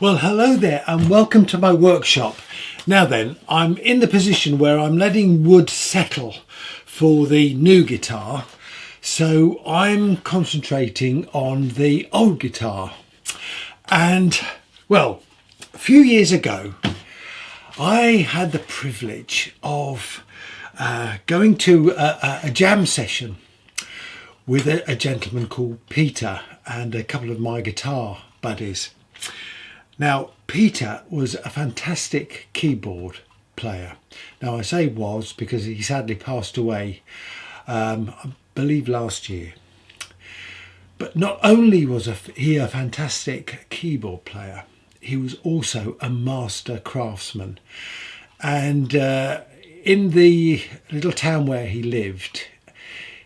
Well, hello there and welcome to my workshop. Now then, I'm in the position where I'm letting wood settle for the new guitar. So I'm concentrating on the old guitar. And well, a few years ago, I had the privilege of going to a jam session with a gentleman called Peter and a couple of my guitar buddies. Now, Peter was a fantastic keyboard player. Now, I say was because he sadly passed away, I believe last year. But not only was he a fantastic keyboard player, he was also a master craftsman. And in the little town where he lived,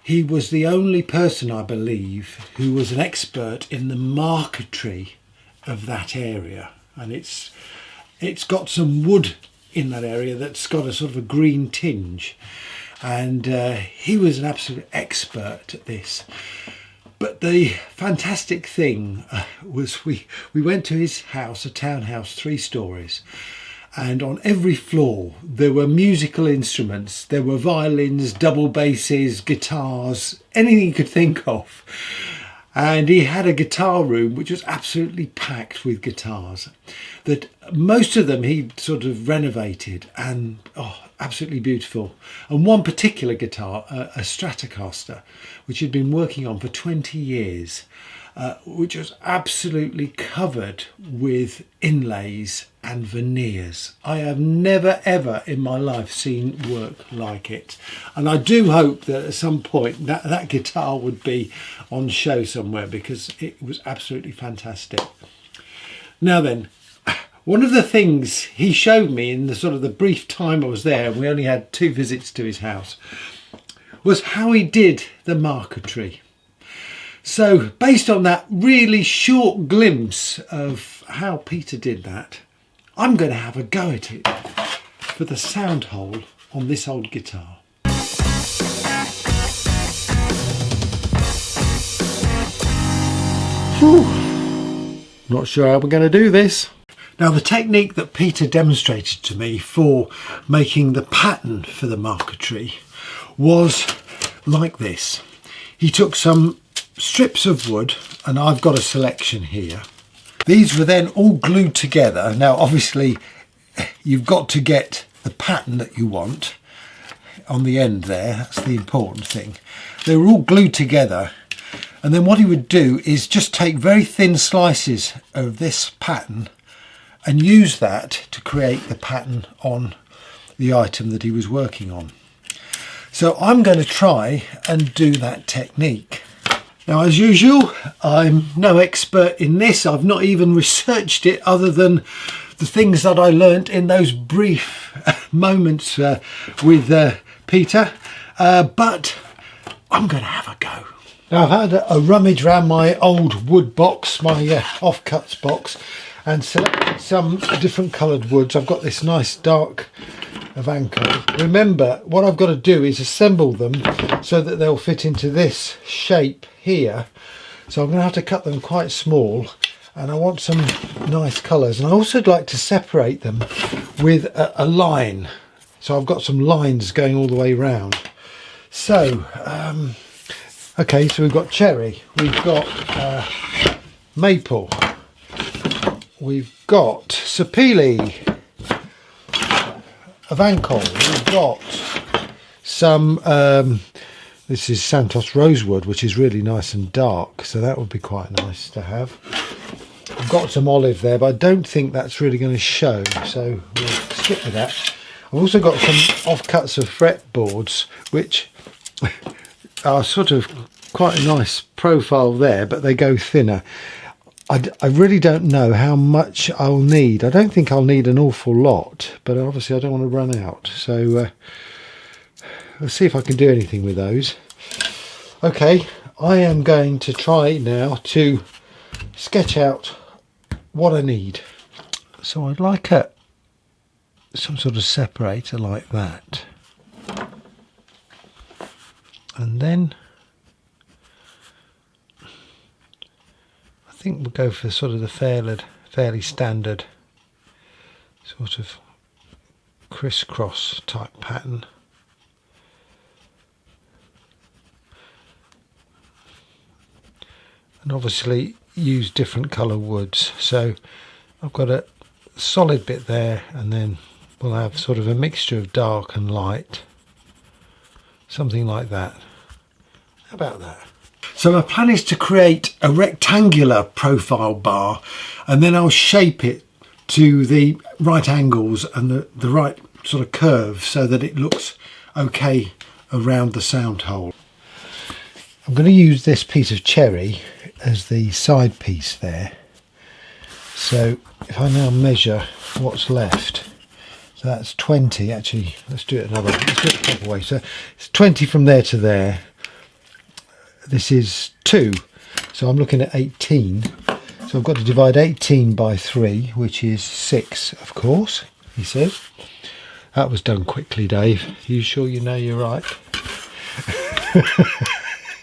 he was the only person, I believe, who was an expert in the marquetry of that area. And it's got some wood in that area that's got a sort of a green tinge. And he was an absolute expert at this. But the fantastic thing was we went to his house, a townhouse, 3 stories. And on every floor there were musical instruments. There were violins, double basses, guitars, anything you could think of. And he had a guitar room which was absolutely packed with guitars, that most of them he'd sort of renovated, and absolutely beautiful. And one particular guitar, a Stratocaster, which he'd been working on for 20 years, which was absolutely covered with inlays and veneers. I have never ever in my life seen work like it, and I do hope that at some point that guitar would be on show somewhere, because it was absolutely fantastic. Now then, one of the things he showed me in the sort of the brief time I was there, and we only had 2 visits to his house, was how he did the marquetry. So based on that really short glimpse of how Peter did that, I'm going to have a go at it for the sound hole on this old guitar. Whew. Not sure how we're going to do this. Now, the technique that Peter demonstrated to me for making the pattern for the marquetry was like this. He took some strips of wood, and I've got a selection here. These were then all glued together. Now obviously you've got to get the pattern that you want on the end there, that's the important thing. They were all glued together, and then what he would do is just take very thin slices of this pattern and use that to create the pattern on the item that he was working on. So I'm going to try and do that technique. Now, as usual, I'm no expert in this. I've not even researched it other than the things that I learnt in those brief moments with Peter. But I'm going to have a go. Now, I've had a rummage around my old wood box, my offcuts box, and selected some different coloured woods. I've got this nice dark Avanco. Remember, what I've got to do is assemble them so that they'll fit into this shape here. So I'm going to have to cut them quite small, and I want some nice colours. And I also like to separate them with a line. So I've got some lines going all the way round. So, okay, so we've got cherry, we've got maple, we've got sapele, Avancol, we've got some, this is Santos rosewood, which is really nice and dark, so that would be quite nice to have. I've got some olive there, but I don't think that's really going to show, so we'll skip with that. I've also got some offcuts of fretboards, which are sort of quite a nice profile there, but they go thinner. I really don't know how much I'll need. I don't think I'll need an awful lot, but obviously I don't want to run out. So let's see if I can do anything with those. Okay, I am going to try now to sketch out what I need. So I'd like some sort of separator like that. And then I think we'll go for sort of the fairly standard sort of crisscross type pattern. And obviously use different colour woods, so I've got a solid bit there, and then we'll have sort of a mixture of dark and light, something like that. How about that? So my plan is to create a rectangular profile bar, and then I'll shape it to the right angles and the right sort of curve so that it looks okay around the sound hole. I'm going to use this piece of cherry as the side piece there. So if I now measure what's left, so that's 20. Actually, let's do it the proper way. So it's 20 from there to there. This is 2, so I'm looking at 18. So I've got to divide 18 by 3, which is 6, of course, he says. That was done quickly, Dave. You sure you know you're right?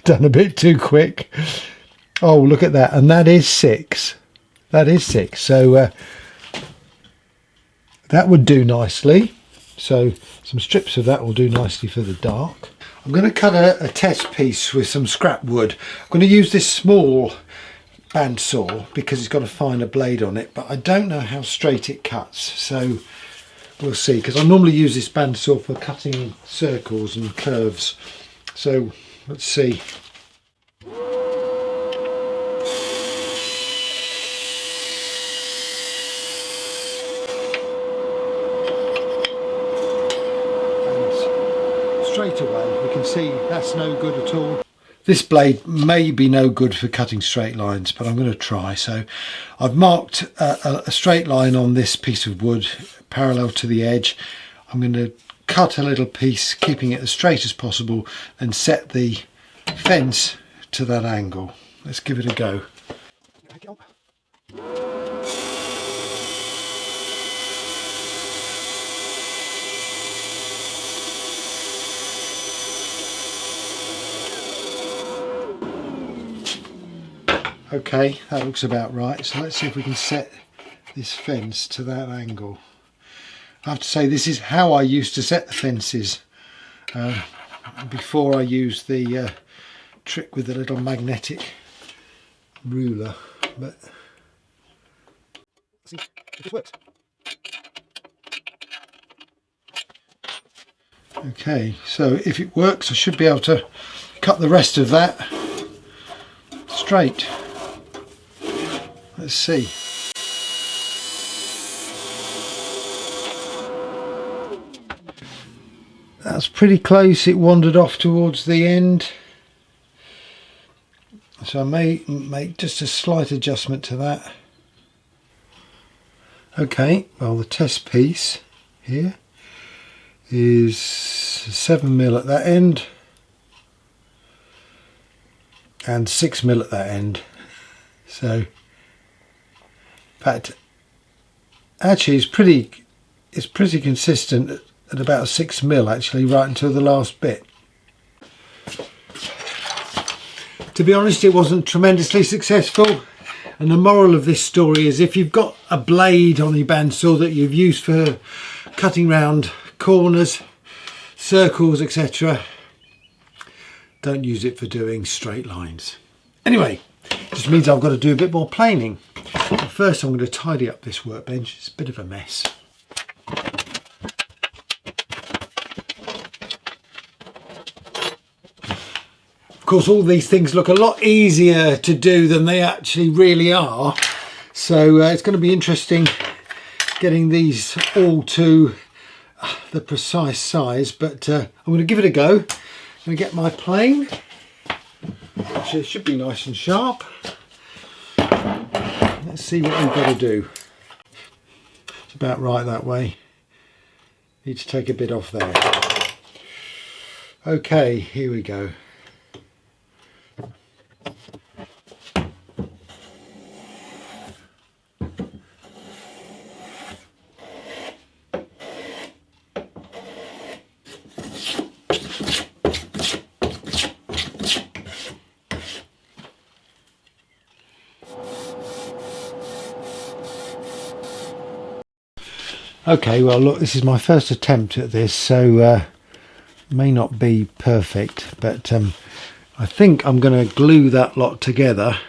Done a bit too quick. Oh, look at that. And that is 6. That is 6. So that would do nicely. So some strips of that will do nicely for the dark. I'm going to cut a test piece with some scrap wood. I'm going to use this small bandsaw because it's got a finer blade on it, but I don't know how straight it cuts, so we'll see, because I normally use this bandsaw for cutting circles and curves. So let's see. Straight away we can see that's no good at all. This blade may be no good for cutting straight lines, but I'm going to try. So I've marked a straight line on this piece of wood parallel to the edge. I'm going to cut a little piece, keeping it as straight as possible, and set the fence to that angle. Let's give it a go. Okay, that looks about right. So let's see if we can set this fence to that angle. I have to say, this is how I used to set the fences before I used the trick with the little magnetic ruler. But let's see if this works. Okay, so if it works, I should be able to cut the rest of that straight. Let's see. That's pretty close. It wandered off towards the end, so I may make just a slight adjustment to that. Okay, well, the test piece here is 7mm at that end and 6mm at that end. So in fact, actually it's pretty consistent at about 6mm actually, right until the last bit. To be honest, it wasn't tremendously successful, and the moral of this story is, if you've got a blade on your bandsaw that you've used for cutting round corners, circles, etc., don't use it for doing straight lines. Anyway, just means I've got to do a bit more planing. But first I'm going to tidy up this workbench. It's a bit of a mess. Of course, all these things look a lot easier to do than they actually really are, so it's going to be interesting getting these all to the precise size, but I'm going to give it a go. I'm going to get my plane, which should be nice and sharp. Let's see what we've got to do. It's about right that way. Need to take a bit off there. Okay, here we go. Okay, well look, this is my first attempt at this, so may not be perfect, but I think I'm going to glue that lot together.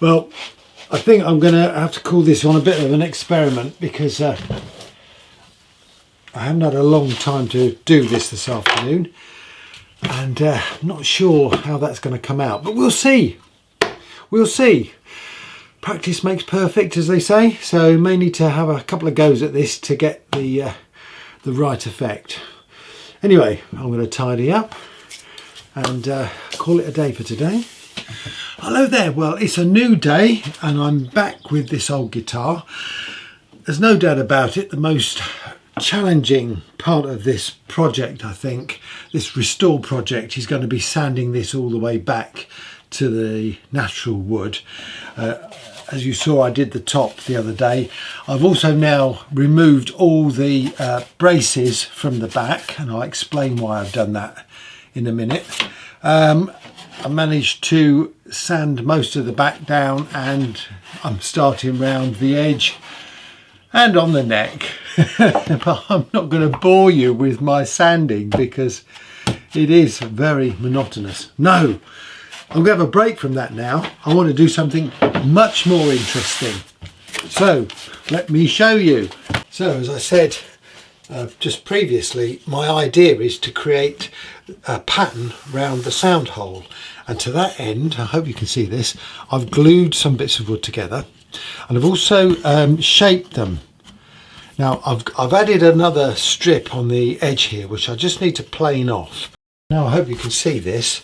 Well, I think I'm going to have to call this one a bit of an experiment, because I haven't had a long time to do this afternoon, and I'm not sure how that's going to come out, but we'll see. We'll see. Practice makes perfect, as they say, so may need to have a couple of goes at this to get the right effect. Anyway, I'm going to tidy up and call it a day for today. Hello there, well it's a new day and I'm back with this old guitar. There's no doubt about it, the most challenging part of this project, I think, this restore project, is going to be sanding this all the way back to the natural wood. As you saw, I did the top the other day. I've also now removed all the braces from the back, and I'll explain why I've done that in a minute. I managed to sand most of the back down, and I'm starting round the edge and on the neck. But I'm not going to bore you with my sanding because it is very monotonous. No, I'm going to have a break from that now. I want to do something much more interesting. So let me show you. So as I said just previously, my idea is to create a pattern round the sound hole, and to that end, I hope you can see this, I've glued some bits of wood together, and I've also shaped them. Now I've added another strip on the edge here which I just need to plane off. Now I hope you can see this,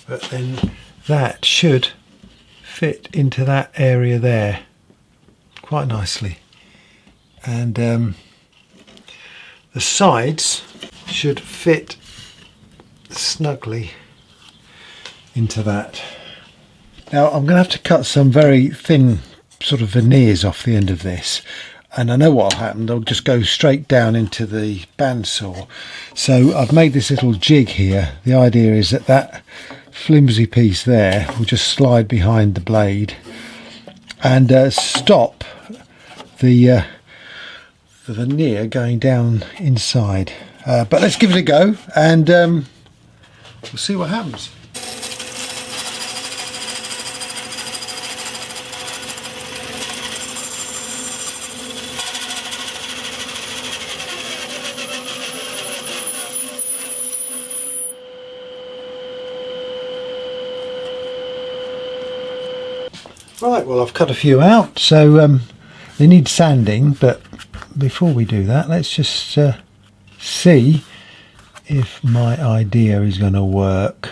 but then that should fit into that area there quite nicely, and the sides should fit snugly into that. Now I'm going to have to cut some very thin sort of veneers off the end of this, and I know what will happen, they'll just go straight down into the bandsaw. So I've made this little jig here. The idea is that that flimsy piece there will just slide behind the blade and stop the veneer going down inside. But let's give it a go, and we'll see what happens. Right, well I've cut a few out, so they need sanding, but before we do that, let's just see if my idea is going to work.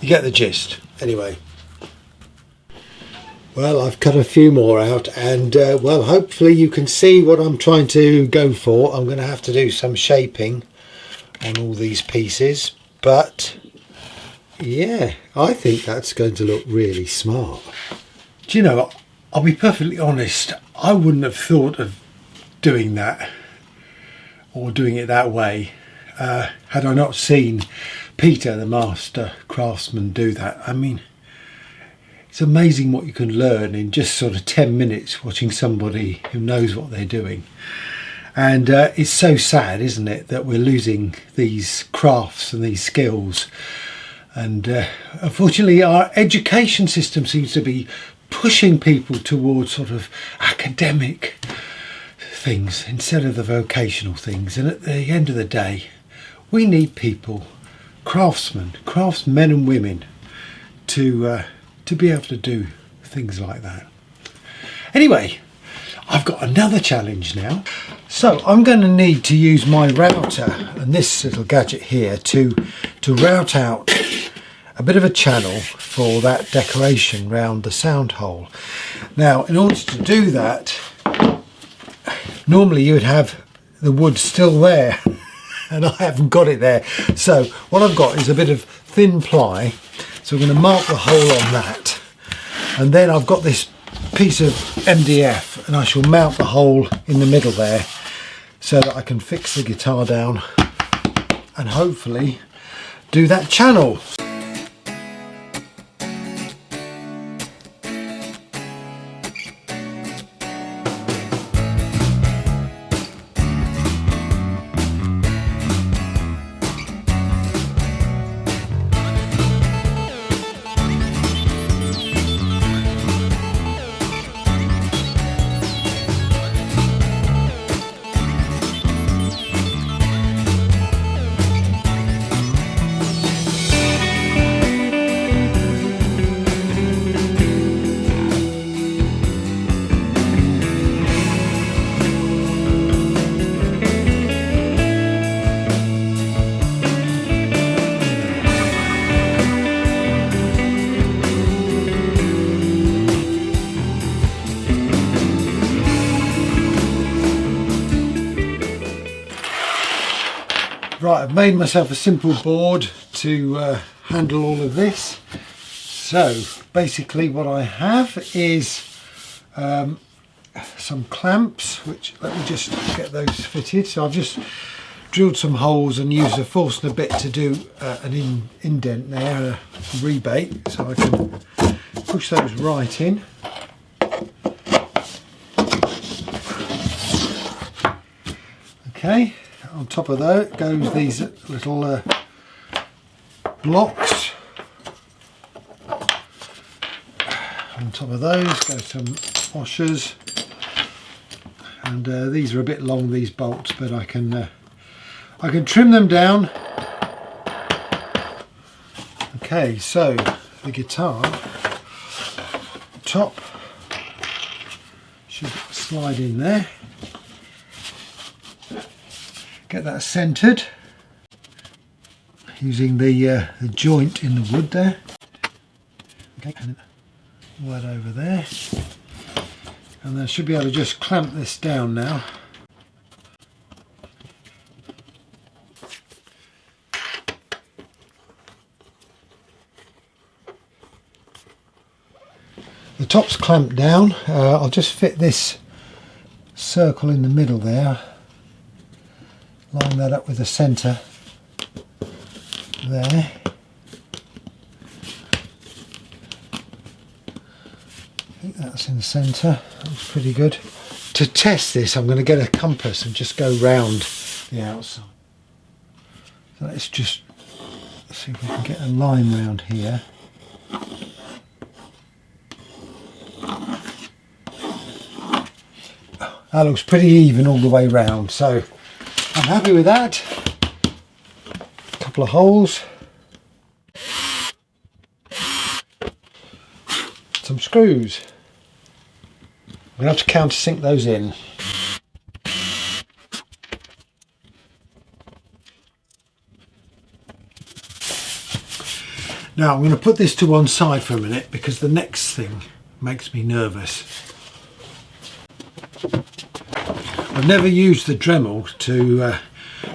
You get the gist. Anyway, well I've cut a few more out, and well hopefully you can see what I'm trying to go for. I'm going to have to do some shaping on all these pieces, but yeah, I think that's going to look really smart. Do you know, I'll be perfectly honest, I wouldn't have thought of doing that or doing it that way had I not seen Peter, the master craftsman, do that. I mean, it's amazing what you can learn in just sort of 10 minutes watching somebody who knows what they're doing. And it's so sad, isn't it, that we're losing these crafts and these skills. And unfortunately our education system seems to be pushing people towards sort of academic things instead of the vocational things. And at the end of the day, we need people, craftsmen and women, to be able to do things like that. Anyway, I've got another challenge now. So I'm going to need to use my router and this little gadget here to route out a bit of a channel for that decoration round the sound hole. Now, in order to do that, normally you would have the wood still there, and I haven't got it there. So what I've got is a bit of thin ply. So I'm going to mark the hole on that, and then I've got this piece of MDF and I shall mount the hole in the middle there so that I can fix the guitar down and hopefully do that channel. Right, I've made myself a simple board to handle all of this. So basically what I have is some clamps, which let me just get those fitted. So I've just drilled some holes and used a Forstner bit to do an indent there, a rebate, so I can push those right in. Okay. On top of that goes these little blocks. On top of those go some washers, and these are a bit long, these bolts, but I can trim them down. Okay, so the guitar top should slide in there. Get that centered using the joint in the wood there. Okay, and that over there, and I should be able to just clamp this down now. The top's clamped down. I'll just fit this circle in the middle there. Line that up with the centre there. I think that's in the centre. That's pretty good. To test this, I'm going to get a compass and just go round the outside. So let's just see if we can get a line round here. That looks pretty even all the way round, so I'm happy with that. A couple of holes, some screws. I'm going to have to countersink those in. Now I'm going to put this to one side for a minute because the next thing makes me nervous. I've never used the Dremel to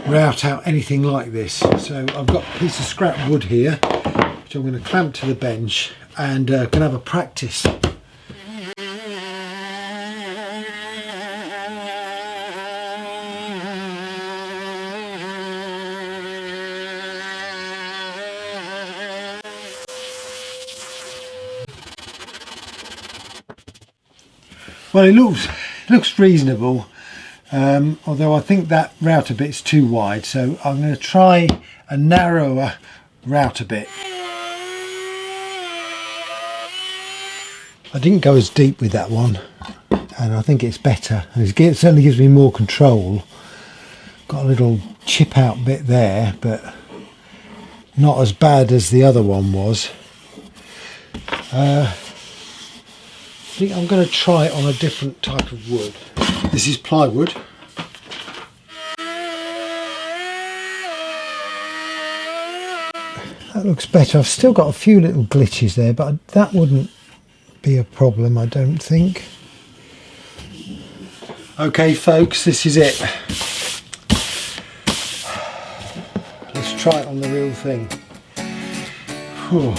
route out anything like this, so I've got a piece of scrap wood here which I'm going to clamp to the bench and going to have a practice. Well, it looks reasonable. Although I think that router bit's too wide, so I'm going to try a narrower router bit. I didn't go as deep with that one, and I think it's better. It certainly gives me more control. Got a little chip out bit there, but not as bad as the other one was. I think I'm going to try it on a different type of wood. This is plywood. That looks better. I've still got a few little glitches there, but that wouldn't be a problem, I don't think. Okay folks, this is it. Let's try it on the real thing. Whew.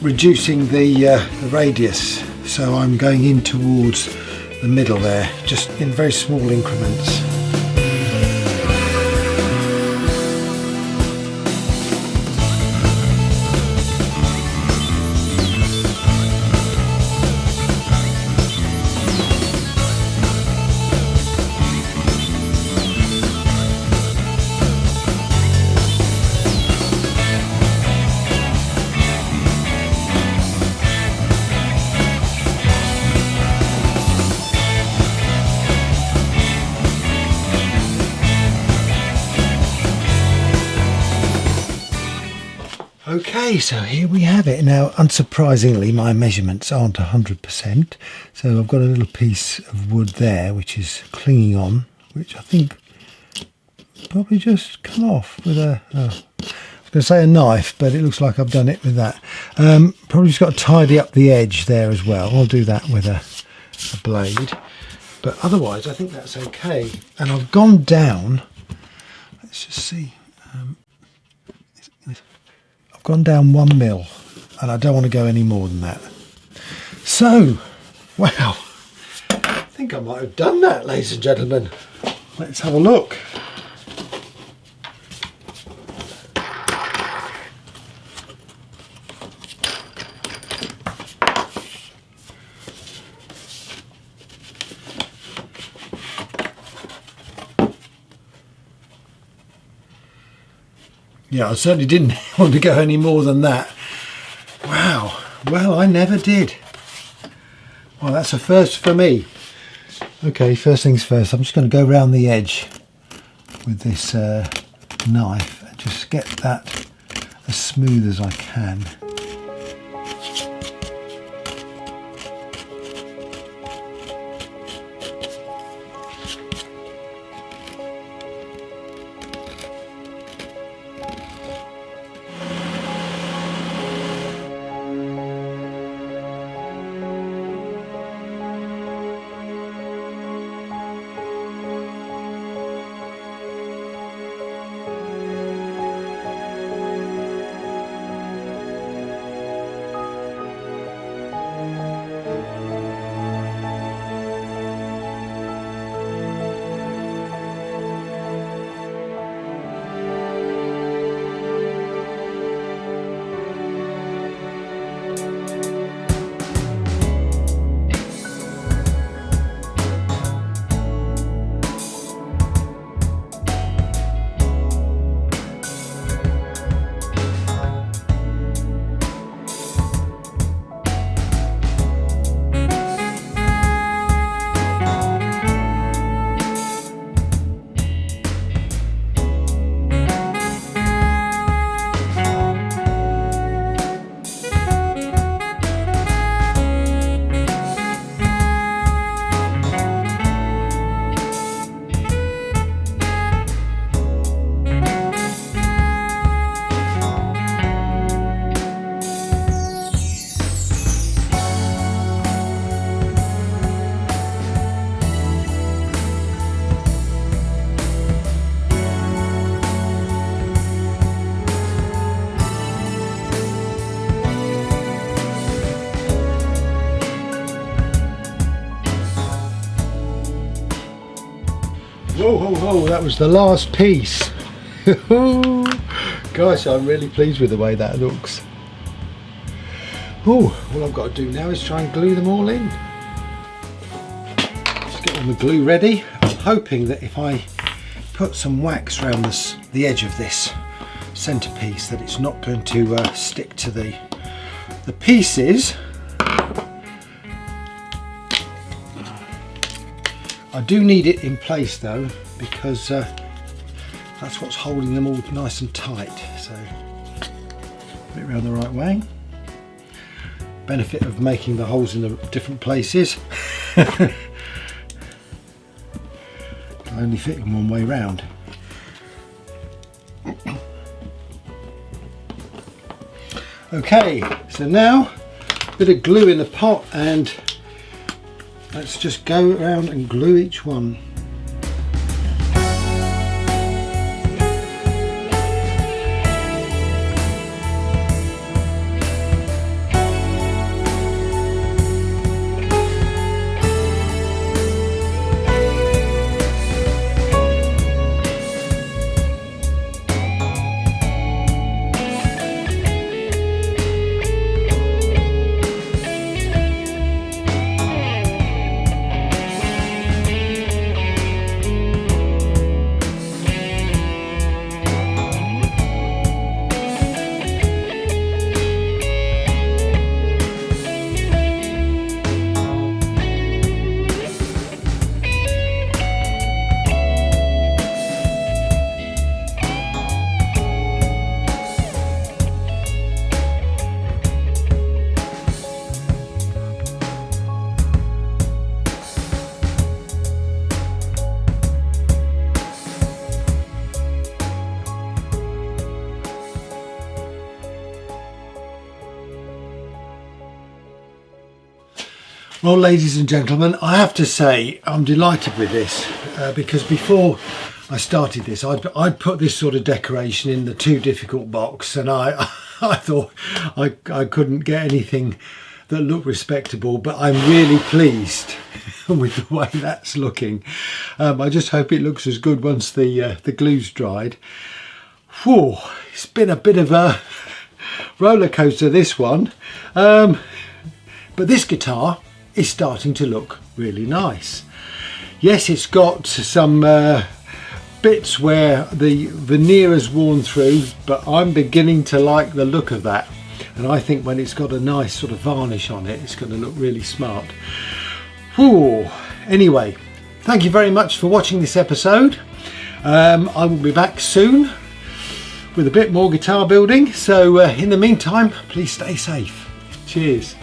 reducing the radius, so I'm going in towards the middle there, just in very small increments. Okay, so here we have it. Now, unsurprisingly, my measurements aren't 100%. So I've got a little piece of wood there, which is clinging on, which I think probably just come off with a, I was going to say a knife, but it looks like I've done it with that. Probably just got to tidy up the edge there as well. I'll do that with a blade. But otherwise, I think that's okay. And I've gone down, let's just see. Gone down 1 mil, and I don't want to go any more than that. So, wow, I think I might have done that, ladies and gentlemen. Let's have a look. Yeah, I certainly didn't want to go any more than that. Wow, well, I never did. Well, that's a first for me. Okay, first things first, I'm just going to go around the edge with this knife and just get that as smooth as I can. Whoa, whoa, whoa, that was the last piece. Gosh, I'm really pleased with the way that looks. Oh, all I've got to do now is try and glue them all in. Just get all the glue ready. I'm hoping that if I put some wax around the edge of this centerpiece that it's not going to stick to the pieces. I do need it in place though, because that's what's holding them all nice and tight. So put it around the right way. Benefit of making the holes in the different places. Can only fit them one way round. Okay, so now a bit of glue in the pot and let's just go around and glue each one. Well, ladies and gentlemen, I have to say I'm delighted with this because before I started this, I'd put this sort of decoration in the too difficult box, and I thought I couldn't get anything that looked respectable, but I'm really pleased with the way that's looking. I just hope it looks as good once the glue's dried. Whew, it's been a bit of a roller coaster, this one, but this guitar is starting to look really nice. Yes, it's got some bits where the veneer has worn through, but I'm beginning to like the look of that, and I think when it's got a nice sort of varnish on it, it's going to look really smart. Whew. Anyway, thank you very much for watching this episode. I will be back soon with a bit more guitar building, so in the meantime, please stay safe. Cheers.